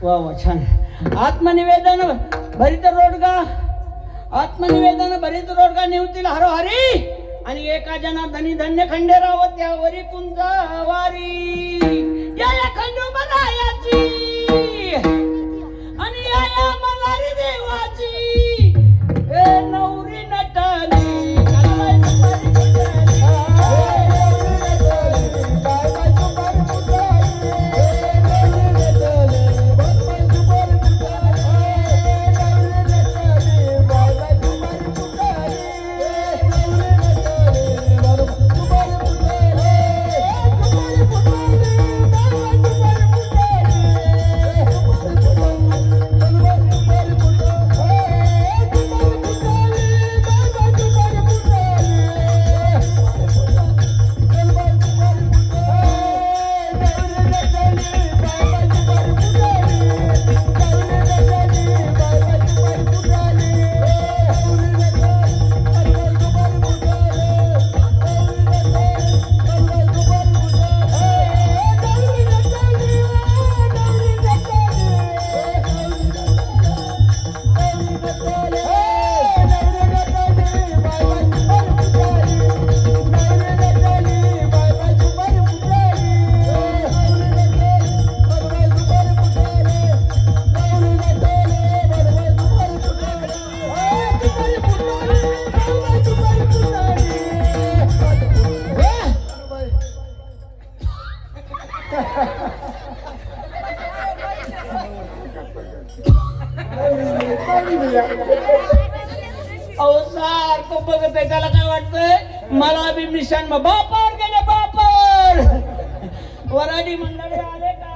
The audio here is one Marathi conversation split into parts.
वा वा छान. आत्मनिवेदन भरित रोडगा, आत्मनिवेदन भरित रोडगा निवतील हरोहरी आणि एका जना धनी धन्य खंडेराव त्यावरी कुंज वारी या खंडोबाची आणि या मलारी देवाची ए नवरी नटली सारखं बघत आहे. त्याला काय वाटतंय मला बी मिशन बापर गेले बापर. वराडी मंडळी आले का?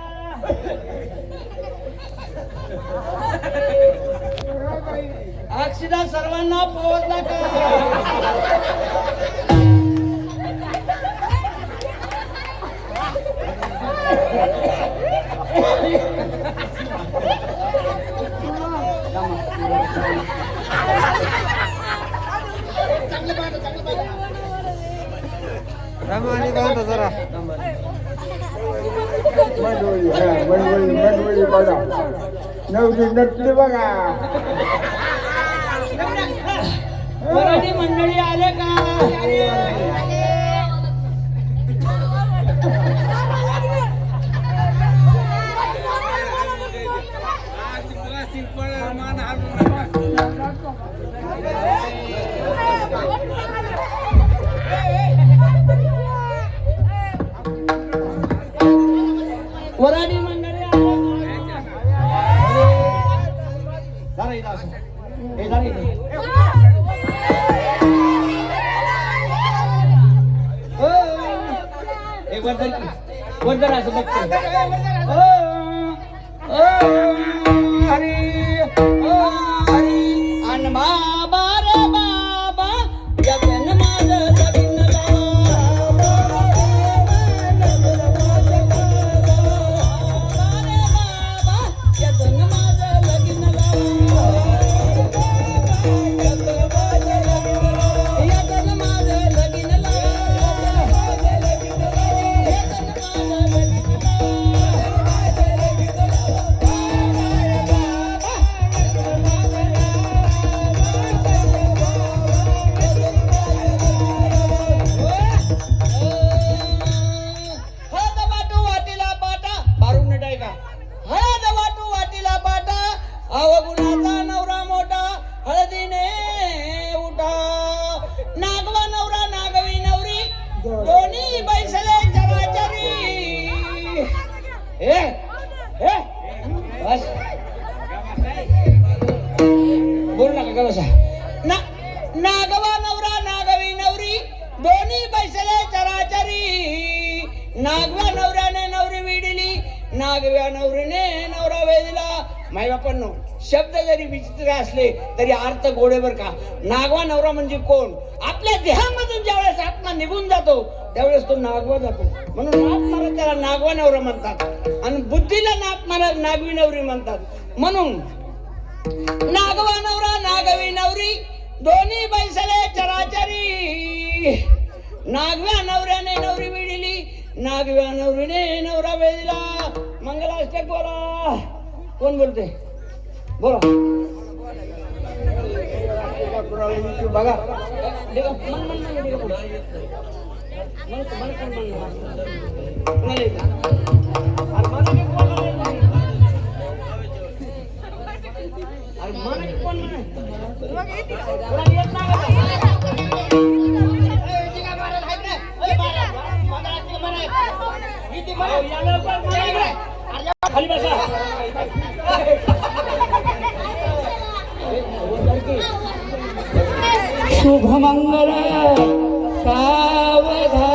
अक्षदा सर्वांना पोहोचला का? रामानी बांधा जरा मंडळी बघा नवरी नटली बघा. वराडी मंडळी आले का? वराडी मंडळी वर्धन असं बघतो. हरी हरी अन बाबा रे बाबा यजन माझं लगीन बोल नका का बसा. नागवा नवरा नागवी नवरी दोन्ही बैसले चराचरी. नागवा नवऱ्याने नवरी विडिली, नागव्या नवरीने नवरा वेदिला. माय बापांनो, शब्द जरी विचित्र असले तरी अर्थ गोडे बर का. नागवा नवरा म्हणजे कोण? आपल्या देहामधून ज्यावेळेस आत्मा निघून जातो त्यावेळेस तो नागवा जातो, म्हणून आत्माला त्याला नागवा नवरा म्हणतात आणि बुद्धीला आत्माला नागवी नवरी म्हणतात. म्हणून नागवा नवरा नागवी नवरी दोन्ही बैसले चराचरी. नागव्या नवऱ्याने नवरी विडिली, नागव्या नवरीने नवरा वेदिला. मंगलाष्टक बोला. कोण बोलते बोला बघा खाली बसा शुभमंगल सावधान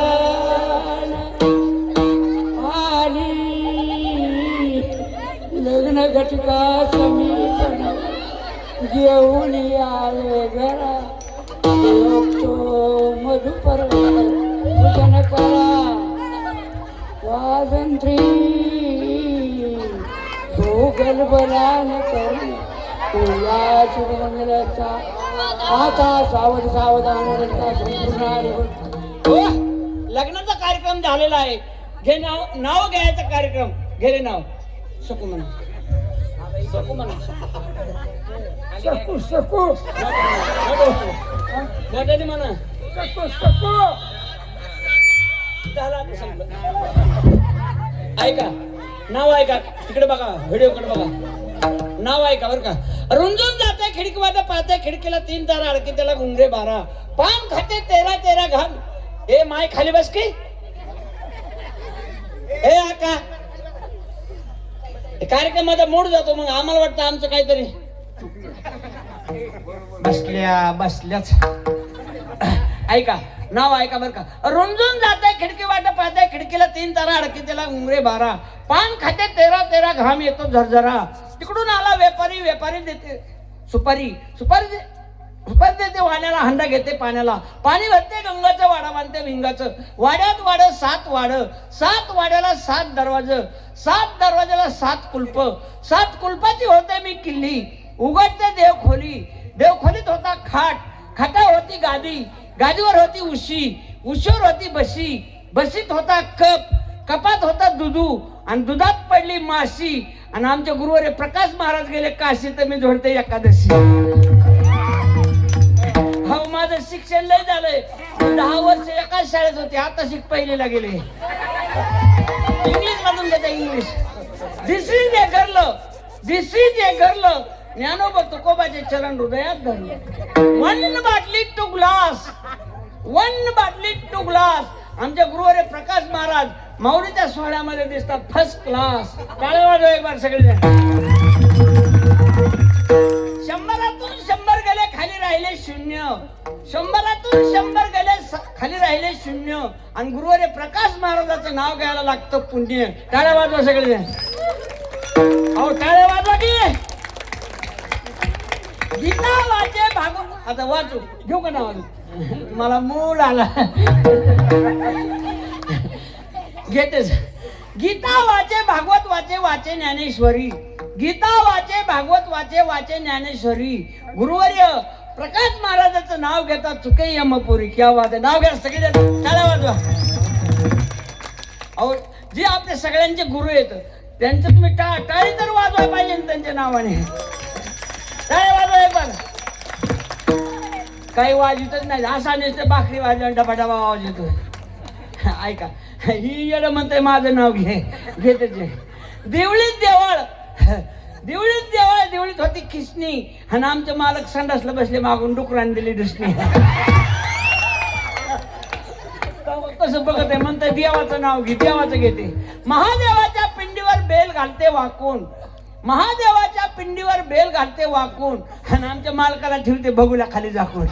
आली लग्न घटका समीपन घेऊन आले घरा तो मधुपर पूजन करा स्वातंत्री तो गलबलान करी तुला शुभमंगलाचा आता सावध सावधान लग्नाचा कार्यक्रम झालेला आहे घे नाव घ्यायचा कार्यक्रम घे रे नाव सकू म्हणा सकू म्हणा सकू सकू मोठ्याने म्हणा सकू सकू ऐका नाव ऐका तिकडे बघा व्हिडिओ कडे बघा नाव ऐका बरं का रुंजून जाते खिडकी वाटा पाहते खिडकीला 3 तारा अडकी त्याला गुंगरे 12 पान खाते 13 घाम ए माय खाली बस की ए आका कार्यक्रमाचा मूड जातो मग आम्हाला वाटतं आमचं काहीतरी बसल्याच ऐका नाव ऐका बरं का रुंजून जाते खिडकी वाटा पाहते खिडकीला 3 तारा अडकी त्याला गुंगरे 12 पान खाते 13 घाम येतो झरझरा तिकडून आला व्यापारी देते सुपारी देते वाण्याला हंडा घेते पाण्याला पाणी भरते गंगाचं वाडा बांधते भिंगाचं वाड्यात वाड 7 वाड 7 वाड्याला 7 दरवाजे 7 दरवाजाला 7 कुलप 7 कुलपाची होते मी किल्ली उघडते देवखोलीत होता खाटा होती गादीवर होती उशीवर होती बशीत होता कपात होता दुधू आणि दुधात पडली माशी आणि आमचे गुरुवारी प्रकाश महाराज गेले काशी तर मी जोडते एकादशी हो माझं शिक्षण लय झालंय 10 वर्ष एकाच शाळेत होते आता पहिलीला गेले इंग्लिश मधून घेते English this is a girl Dnyanoba तुकोबाचे चरण हृदयात धरले वन बाटली टू ग्लास आमच्या गुरुवारी प्रकाश महाराज माऊलीच्या सोहळ्यामध्ये दिसतात फर्स्ट क्लास टाळ्या वाजवा एक बार सगळे 100तून 100 गेले खाली राहिले 0 100तून 100 गेले खाली राहिले 0 आणि गुरुवारी प्रकाश महाराजाचं नाव घ्यायला लागतं पुण्य टाळ्या वाजवा सगळे अहो टाळ्या वाजवा की गीता वाचे भागवत आता वाचू घेऊ का नाव मला मूड आला घेतेच गीता वाचे भागवत वाचे ज्ञानेश्वरी गीता वाचे भागवत वाचे ज्ञानेश्वरी गुरुवर्य प्रकाश महाराजाचं नाव घेतात चुके यमपुरी क्या बात आहे नाव घ्या सगळे टाळ्या वाजवा अहो जे आपले सगळ्यांचे गुरु आहेत त्यांचं तुम्ही टाळी तर वाजवायला पाहिजे त्यांच्या नावाने टाळ्या वाजवा एक बार काही वाजतच नाही असा नुसतं भाकरी वाजवा डबाडबा आवाज येतो ऐका ही येड म्हणते माझं नाव घे त्याचे देवळीत होती खिसणी आणि आमचे मालक संडासला बसले मागून डुकरान दिली दुसणी कसं बघत आहे म्हणते देवाचं नाव घे देवाचं घेते महादेवाच्या पिंडीवर बेल घालते वाकून आणि आमच्या मालकाला ठेवते बघूला खाली झाकून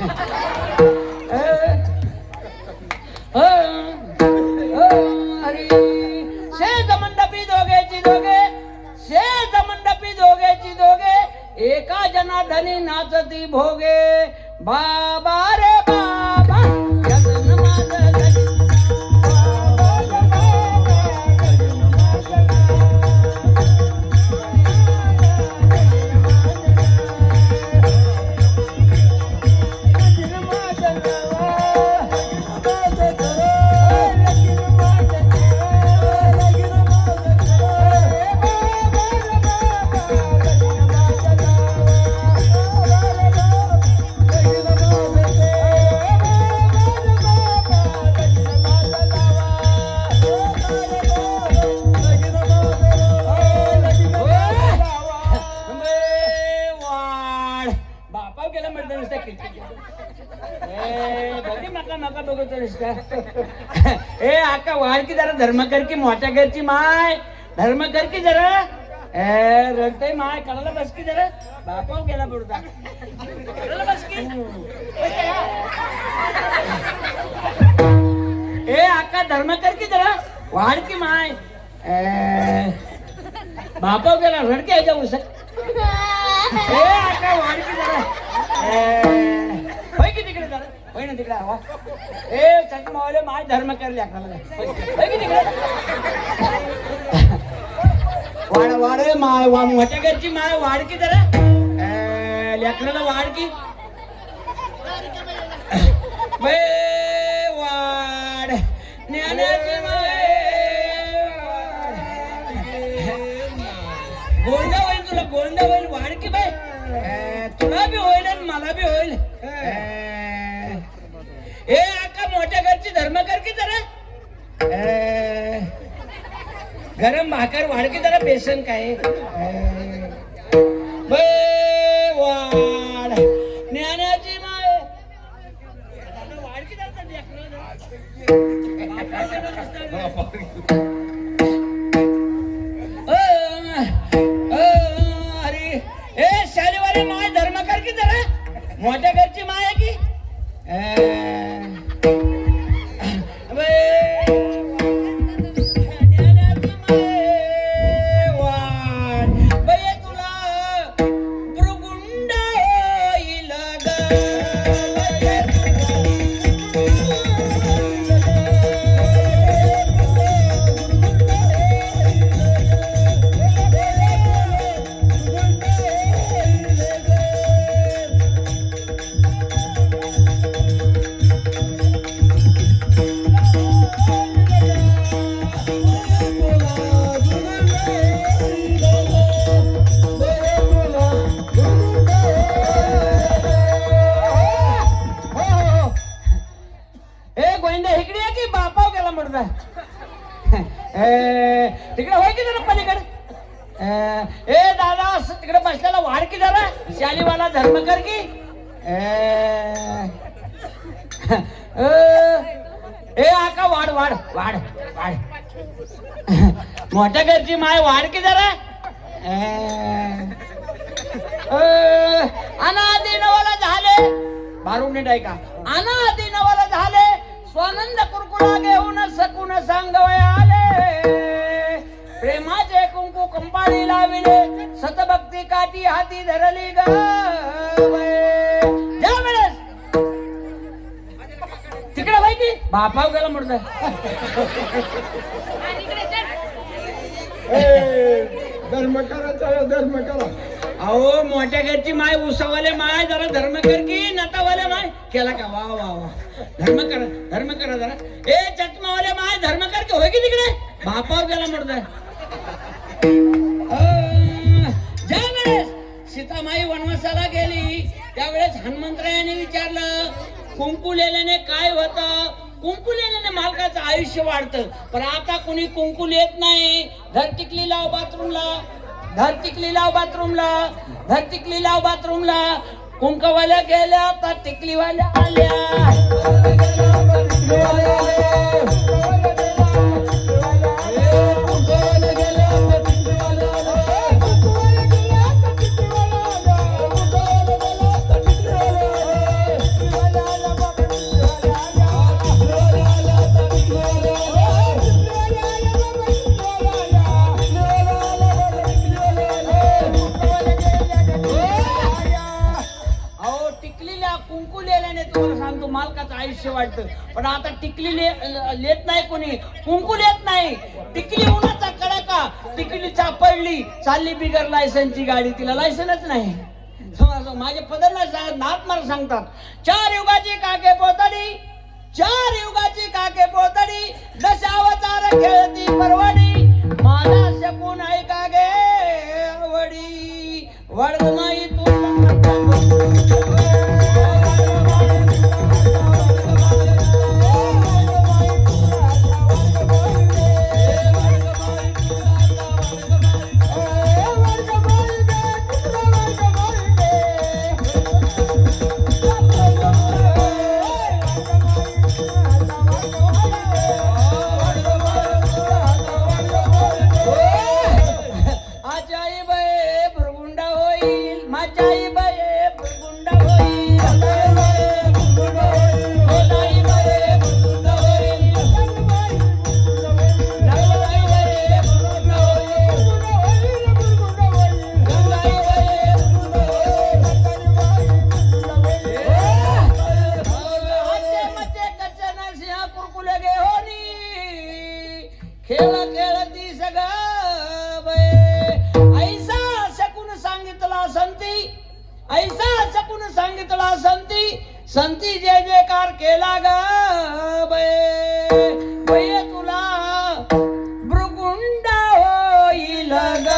दोघेची दोघे एका जनार्दनी नाचती भोगे बाबा रे बाबा सारखी मका मका बघतोस का ए आका वाढ की जरा धर्म कर की मोठ्या घरची माय धर्म कर की जरा रडतय माय कळाला बस की जरा बापाव गेला बुडता कळाला बस की ए आका धर्म कर की जरा वाढ की माय बापाव गेला रडके याच्या उसक ए आका वाढ की जरा होय की तिकडे जरा होय ना तिकडे हवा ए चक मावले माय धर्म करले होय की तिकडे वाढ वाढ माय मोठ्या घरची माय वाढ की जरा लेकराला वाढ की बे वाढ ज्ञानाची माय गोंडा होईल तुला गोंडा होईल वाढ की बाय तुला बी होईल आणि मला बी होईल ए आका मोठ्या घरची धर्म कर की जरा गरम भाकर वाढ की जरा बेसन काय बे वाढ ज्ञानाची माय वाढ की जरा अरे ए शालीवाली माय धर्म कर की जरा मोठ्या घरची माय आहे की तिकडे होय की जरा पलीकडे ए दादा तिकडे बसलेला वाढ की जरा शालीवाला धर्म कर की ए आका वाढ वाढ वाढ वाढ मोठ्या घरची माय वाढ की जरा अनादी नवाला झाले बारून नीट ऐका अनादी नवाला झाले स्वानंद कुरकुळा घेऊन सकून सांगवय आले प्रेमाचे कुंकू कंपाळी लाविले सतभक्ती काठी हाती धरली ग तिकडे माहिती बापाव गेला म्हणत धर्म करा धर्म करा अहो मोठ्या घरची माय उसावाले माय जरा धर्म कर की नटावाले माय केला का वा वा वा धर्म करा जरा ए चकमावाले माय धर्म कर की होय की तिकडे बापाव गेला म्हणत ज्यावेळेस सीतामाई वनवासाला गेली त्यावेळेस हनुमंतरायाने विचारलं कुंकू लेल्याने काय होतं कुंकू लेल्याने मालकाचं आयुष्य वाढतं पण आता कोणी कुंकू लेत नाही धर टिकली लाव बाथरूमला धर टिकली लाव बाथरूमला धर टिकली लाव बाथरूमला कुंकवाल्या गेल्या तर टिकलीवाल्या आल्या मालकाचं आयुष्य वाढतं पण आता टिकली लेत नाही कोणी कुंकू लेत नाही टिकली उन्हाचा कडाका टिकलीचा पडली चालली बिगर लायसनची गाडी तिला लायसनच नाही माझे पदर नाथ मला सांगतात चार युगाची काके पोतडी दशावतार खेळती परवडी माझा शकून ऐका गे आवडी वडद नाही आचाई बाई भुरगुंडा होईल माझ्याई बाई भुरगुंडा होईल होताई बाई भुरगुंडा होईल नवलाई बाई भुरगुंडा होईल गंगाई बाई आचे मचे कच्चे नरसिंहा कुरकुले गे होनी खेळ खेळती सग ऐसा शकून सांगितला संती संती जय जयकार केला ग बये तुला भृगुंड होईल ग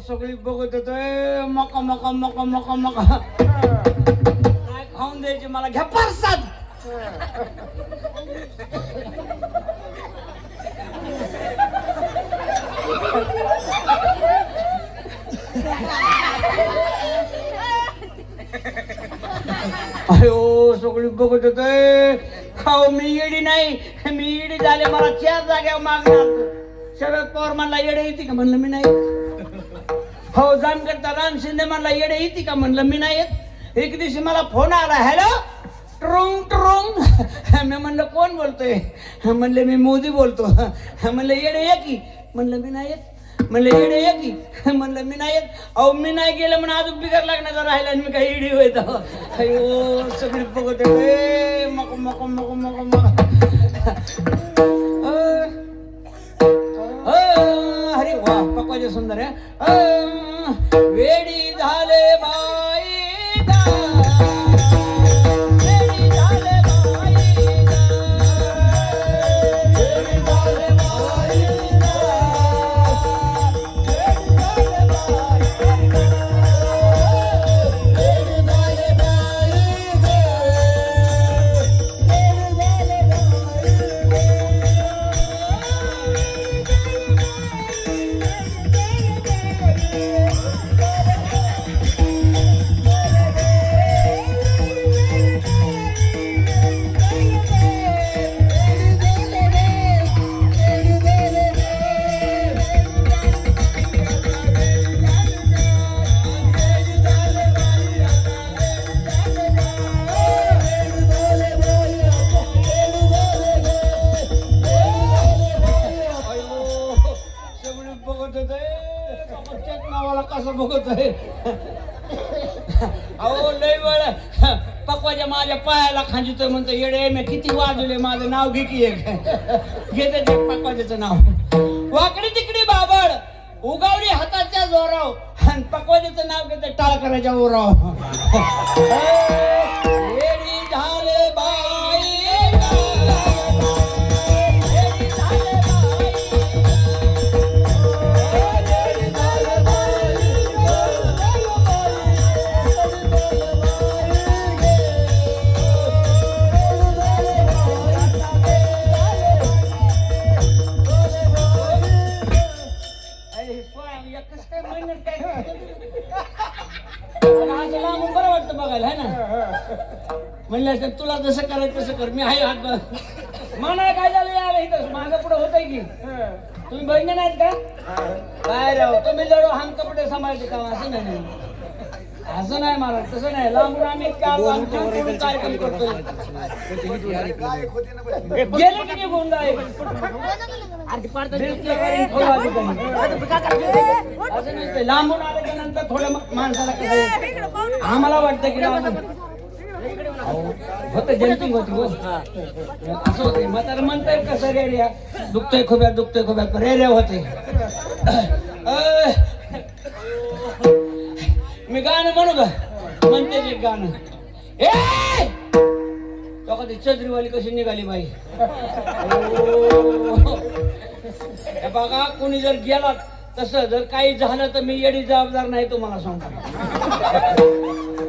सगळी बघत होतोय मका मका मका मका मका काय खाऊन द्यायची मला घ्या परसाद अयो सगळी बघत होतोय खाऊ मी येडी नाही मी येडी झाले मला 4 जाग्यावर मागणार शरद पवार म्हणला येडे येते का म्हणलं मी नाही हो जानकरता राम शिंदे म्हणला येडे येते का म्हणलं मी नाही येत एक दिवशी मला फोन आला हॅलो ट्रुंग ट्रुंग मी म्हणलं कोण बोलतोय म्हणले मी मोदी बोलतो म्हणलं येडे ये की म्हणलं मी नाही येत म्हणलं येडे ये की म्हणलं मी नाही येत अहो मी नाही गेलं म्हणून अजून बिगर लागण्याचा राहिला आणि मी काही येडी होत अयो सगळी बघत मक मक मक मक मक अरे वा पक्वाचे सुंदर आहे वेडी झाले बाई वेडी झाले बाई वेडी झाले बाई कसं बघतोय अहो लय वेळ पक्वाच्या माझ्या पायाला खांजितोय म्हणतो येडे मी किती वाजवले माझं नाव घे की एक घेते ते पक्वाच्याचं नाव वाकडी तिकडी बाबळ उगावली हाताच्या जोराव आणि पक्वाच्याचं नाव घेते टाळ करायच्या ओराव येडी झाले बाई बरं वाटतं बघायला है ना म्हणलं तुला जसं करायचं तसं कर मी आहे हात म्हणा काय झालं यायला इथं मागं पुढे होतंय की तुम्ही बहिणी नाहीत का काय राव तुम्ही जवळ हम कपडे सांभाळते का असं नाही असं नाही मला तसं नाही लांबून आम्ही कार्यक्रम करतो गेले की निघून जाय असं नसतं लांबून आल्याच्या नंतर थोड्या माणसाला कसं आम्हाला वाटतं की होतं जंपिंग होती हो असं होते म्हातारा म्हणताय कसं रेऱ्या दुखतंय खोब्यात रेऱ्या होते मी गाणं म्हणू का म्हणते एक गाणं ए कधी चद्रीवाली कशी निघाली बाई बघा कोणी जर गेला तसं जर काही झालं तर मी येडी जबाबदार नाही तुम्हाला सांगतो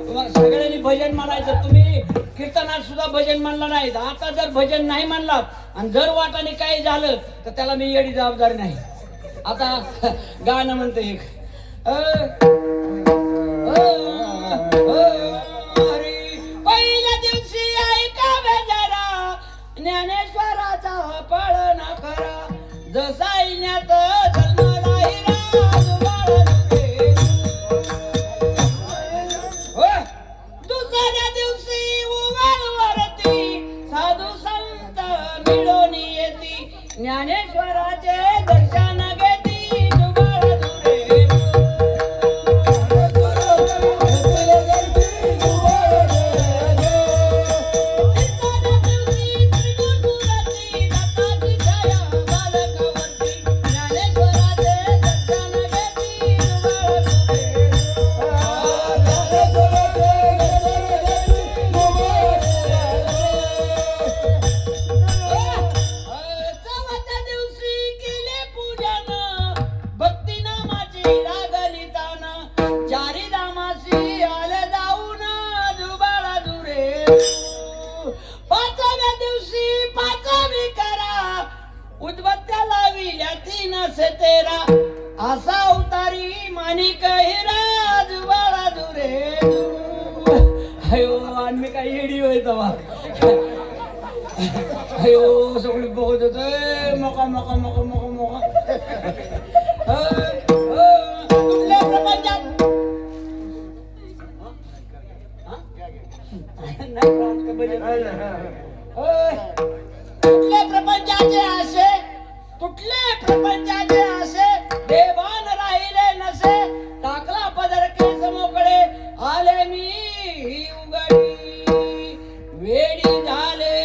तुम्हाला सगळ्यांनी भजन म्हणायचं तुम्ही कीर्तनात सुद्धा भजन म्हणलं नाही आता जर भजन नाही म्हणलात आणि जर वाटाने काही झालं तर त्याला मी येडी जबाबदार नाही आता गाणं म्हणते एक पहिल्या दिवशी ऐकावे जरा ज्ञानेश्वराचा पळ ना खरा जसा येण्यात जन्माला दुसऱ्या दिवशी उमलवरती साधू संत मिळून येती ज्ञानेश्वराचे दर्शन घेती असा उतारी माणिक हिरा जुबाळा दुरे अयो आणि मी काय येडी होय तवा अयो सगळी बघत होत मोका मोका मोका मोका मोका कुठल्या प्रपंचात कुठल्या प्रपंचाचे आशे कुठले प्रपंचाचे आशे देवान राहिले नसे टाकला पदर केस मोकळे आले मी उघडी वेडी झाले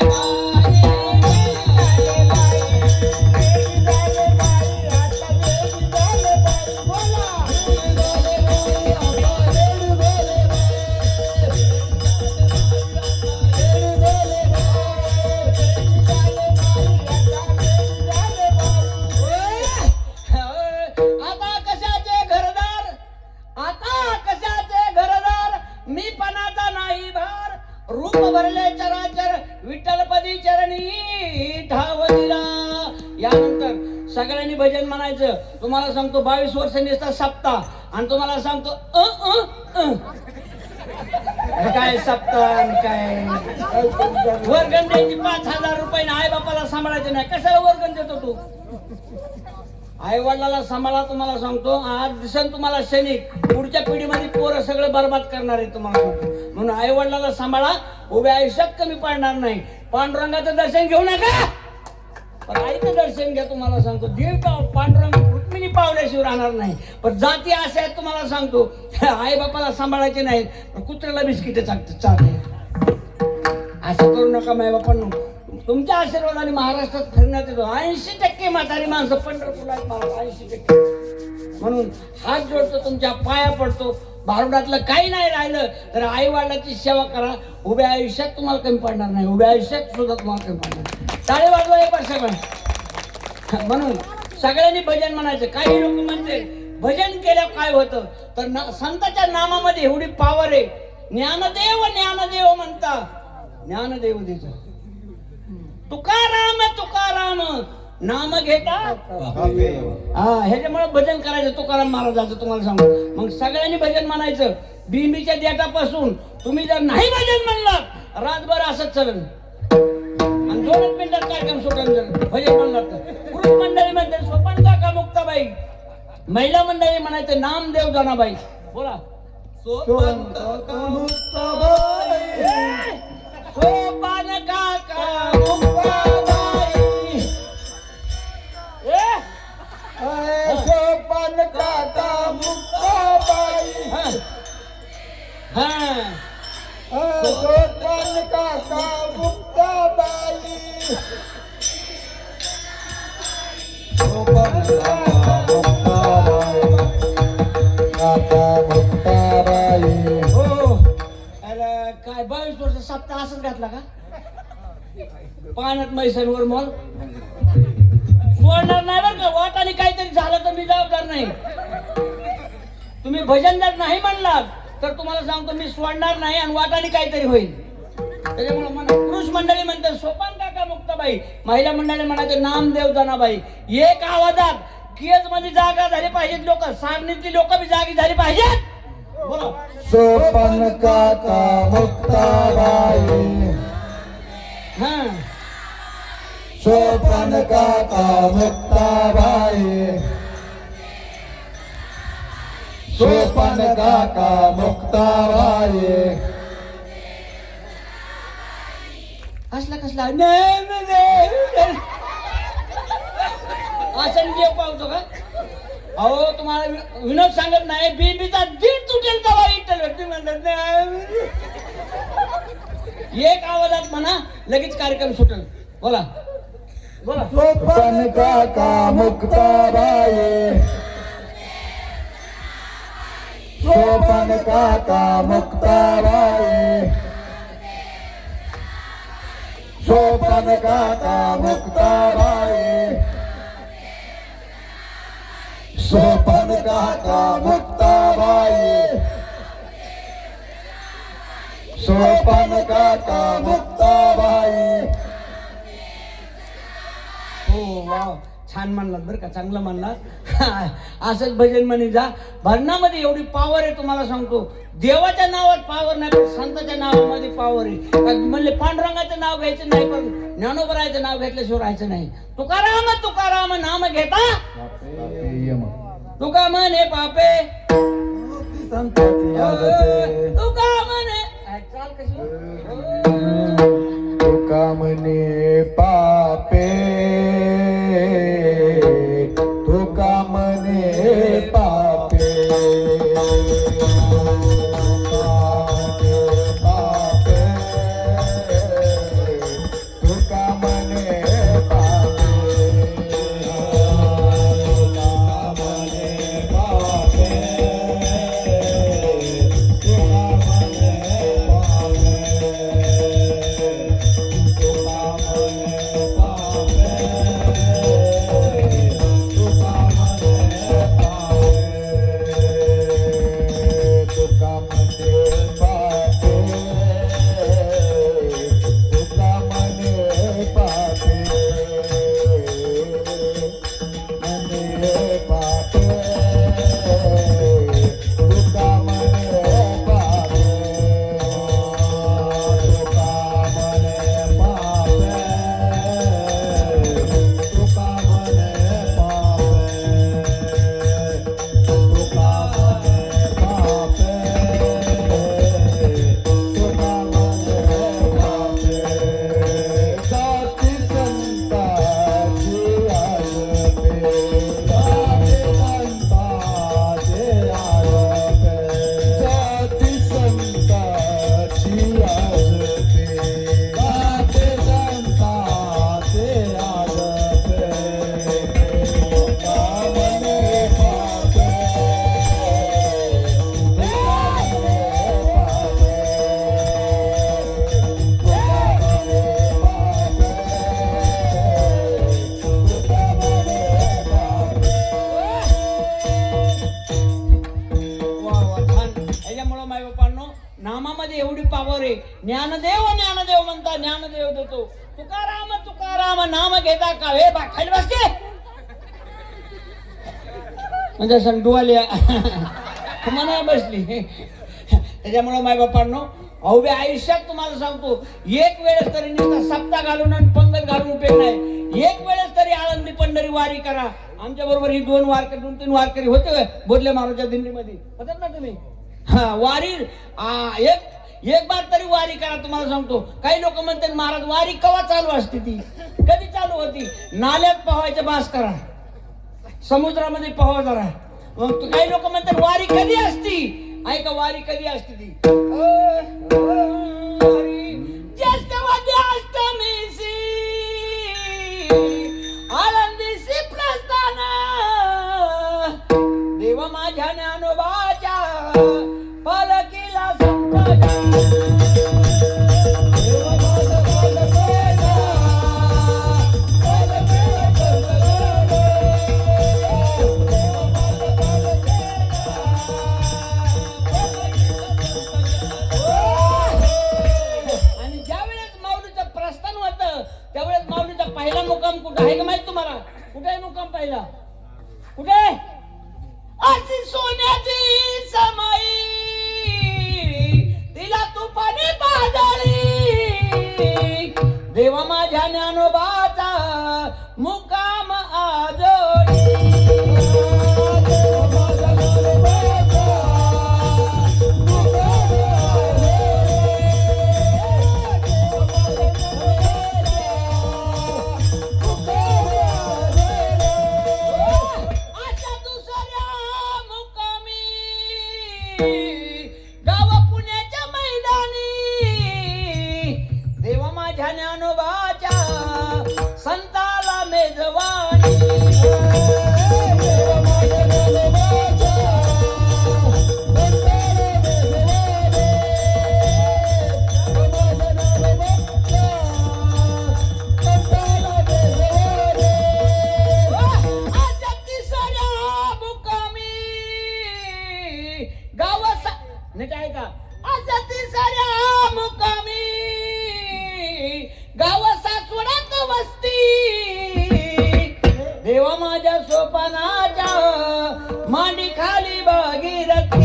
रूप भरले चराचर विठ्ठलपदी चरणी ठाव दिला. यानंतर सगळ्यांनी भजन म्हणायचं. तुम्हाला सांगतो 22 वर्ष निसता सप्ताह आणि तुम्हाला सांगतो काय सप्ताह काय वर्गण द्यायची 5,000 रुपये आई बापाला सांभाळायचं नाही. कशाला वर्गण देतो तू? आई वडिलाला सांभाळा. तुम्हाला सांगतो आज दिसन तुम्हाला सैनिक पुढच्या पिढीमध्ये पोरं सगळं बरबाद करणार आहे तुम्हाला सांगतो. म्हणून आई वडिलाला सांभाळा. उभ्या आयुष्यात कमी पडणार नाही. पांडुरंगाचं दर्शन घेऊ नका पण आईचं दर्शन घ्या. तुम्हाला सांगतो दीर्घ पांडुरंग रुक्मिणी पावल्याशिवाय राहणार नाही. पण जाती अशा आहेत तुम्हाला सांगतो, आई बापाला सांभाळायचे नाहीत, कुत्र्याला बिस्किट चालते. असं करू नका माय बापांनो. तुमच्या आशीर्वादाने महाराष्ट्रात फिरण्यात येतो. 80% म्हातारी माणसं पंढरपूरला आहेत महाराज, 80%. म्हणून हात जोडतो, तुमच्या पाया पडतो. भारुडातलं काही नाही राहिलं तर आई वडिलांची सेवा करा. उभ्या आयुष्यात तुम्हाला कमी पडणार नाही, उभ्या आयुष्यात सुद्धा तुम्हाला कमी पडणार नाही. टाळी वाजवा एक वर्षाकडे. म्हणून सगळ्यांनी भजन म्हणायचं. काही लोक म्हणते भजन केल्यावर काय होतं, तर संतांच्या नामामध्ये एवढी पावर आहे. ज्ञानदेव ज्ञानदेव म्हणता, ज्ञानदेव देतो. तुकाराम तुकाराम नाम घेता. हा, ह्याच्यामुळे भजन करायचं तुकाराम महाराजांचं तुम्हाला सांगू. मग सगळ्यांनी भजन म्हणायचं. बिंबीच्या देठापासून तुम्ही जर नाही भजन म्हणलात रातभर असंच चलन आणि 2 मिनिटात कार्यक्रम सुटून जर भजन म्हणलात तर. पुरुष मंडळी म्हणते सोपान काका मुक्ताबाई, महिला मंडळी म्हणायचं नामदेव जनाबाई. बोला सोपान काका मुक्ताबाई, सोपान काका मुक्ताबाई, सोपान काका मुक्ताबाई, सोपान काका मुक्ताबाई, सोपान काका मुक्ताबाई, काका मुक्ताबाई. हो, अरे काय 22 वर्ष सप्ताह असंच घातला का? पाण्यात मैसांवर मॉल सोडणार नाही बरं का. वाटाने काहीतरी झालं तर मी जबाबदार नाही. तुम्ही भजन जर नाही म्हणलात तर तुम्हाला सांगतो मी सोडणार नाही आणि वाटाने काहीतरी होईल. त्याच्यामुळे म्हणा पुरुष मंडळी म्हणतात सोपान काका मुक्ताबाई, महिला मंडळी म्हणायचे नामदेव जनाबाई. एक आवाजात केज मध्ये जागा झाली पाहिजेत लोक, सारणीतली लोक बी जागी झाली पाहिजेत. बोला सोपान काका मुक्ताबाई, हा, सोपान काका मुक्ताबाई, सोपान काका मुक्ताबाई. असला कसला असं जे पावतो का? अहो तुम्हाला विनोद सांगत नाही, बीबीचा दीड तुटेल तवा इटल व्यक्ती म्हणतात. एक आवाजात म्हणा लगेच कार्यक्रम सुटेल. बोला बोला सोपान काका मुक्ताबाई, सोपान काका मुक्ताबाई, सोपान काका मुक्ताबाई, सोपान काका मुक्ताबाई, सोपान काका मुक्ताबाई. हो वाव, छान म्हणलात बरं का, चांगलं म्हणलात. असंच भजन म्हणे जा. भजनामध्ये एवढी पावर आहे तुम्हाला सांगतो. देवाच्या नावात पावर नाही पण संतांच्या नावामध्ये पावर आहे. म्हणले पांडुरंगाचं नाव घ्यायचं नाही पण ज्ञानोबरायचं नाव घेतल्याशिवाय राहायचं नाही. तुकाराम तुकाराम नाम घेता तुका म्हणे पापे, तुका म्हणे चाल कशी तुका म्हणे पापे, तुका म्हणे पापे, तुका म्हणे पापे, तुका म्हणे पापे. ज्ञानदेव ज्ञानदेव म्हणता ज्ञानदेव देतो. तुकाराम तुकाराम नाम घेता का हे बा खाली बसते म्हणजे संडुवाल्या म्हणा बसली. त्याच्यामुळे माय बापांनो अवघ्या आयुष्यात तुम्हाला सांगतो एक वेळेस तरी नुसता सप्ताह घालून आणि पंगत घालून उपयोग नाही. एक वेळेस तरी आळंदी पंढरी वारी करा. आमच्या बरोबर ही 2-3 वारकरी होते बोधले महाराजच्या दिंडीमध्ये होतात ना तुम्ही. हा वारी एक बार तरी वारी करा. तुम्हाला सांगतो काही लोक म्हणतात महाराज वारी केव्हा चालू असते ती कधी चालू होती. नाल्यात पोहायचं बास करा समुद्रामध्ये पोहा जरा. मग काही लोक म्हणतात वारी कधी असती. ऐका वारी कधी असते ती ज्येष्ठमध्ये अष्टमीसी आळंदीसी प्रस्थान देव माझ्या ज्ञानोबाच्या पालखीला पहिला मुक्काम कुठे आहे का माहित तुम्हाला. कुठे आहे मुक्काम पहिला कुठे. अशी सोन्याची समाई तिला तुपाने पाजाळी देवा माझ्या ज्ञानोबाचा मुक्काम आजोळी. गाव पुण्याच्या मैदानी देवा माझ्या ज्ञानोबाच्या संताला मेजवानी. नाही काय का असं तिसऱ्या मुक्कामी गाव सासवडात वस्ती देवा माझ्या सोपानाच्या मांडी खाली भागीरथी.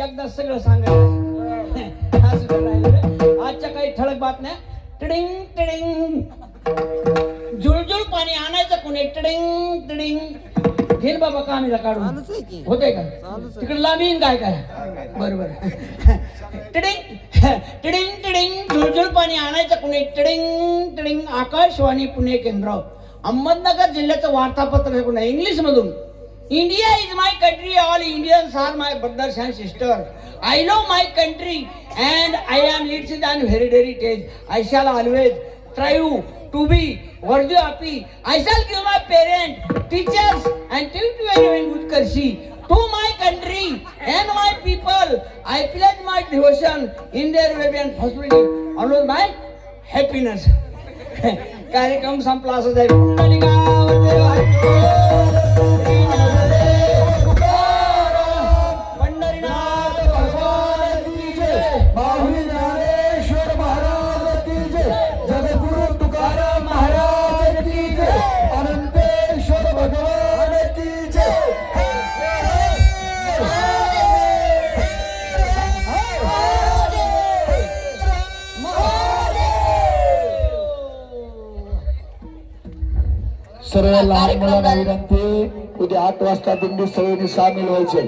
एकदा सगळं सांगायचं आजच्या काही ठळक बातम्या. टिडिंग टिडिंग जुळजुळ पाणी आणायचं कोणी टिडिंग टिडिंग घेन बाबा कामीला काढून होते का तिकडे लांबीन काय काय बरोबर. टिडिंग टिडिंग टिडिंग जुळजुळ पाणी आणायचं कोणी टिडिंग टिडिंग. आकाशवाणी पुणे केंद्र अहमदनगर जिल्ह्याचं वार्तापत्र पुन्हा इंग्लिश मधून. India is my country, all Indians are my brothers and sisters. I love my country and I am its and heritage. I shall always strive to be worthy of it. I shall give my parents, teachers and treat very good courtesy to my country and my people. I pledge my devotion in their way and possibility. Always my happiness. कार्यक्रम संपला असं जाईल. सर्व लहान मुलांना विनंती उद्या 8 वाजता दिंडीत सगळ्यांनी सामील व्हायचे.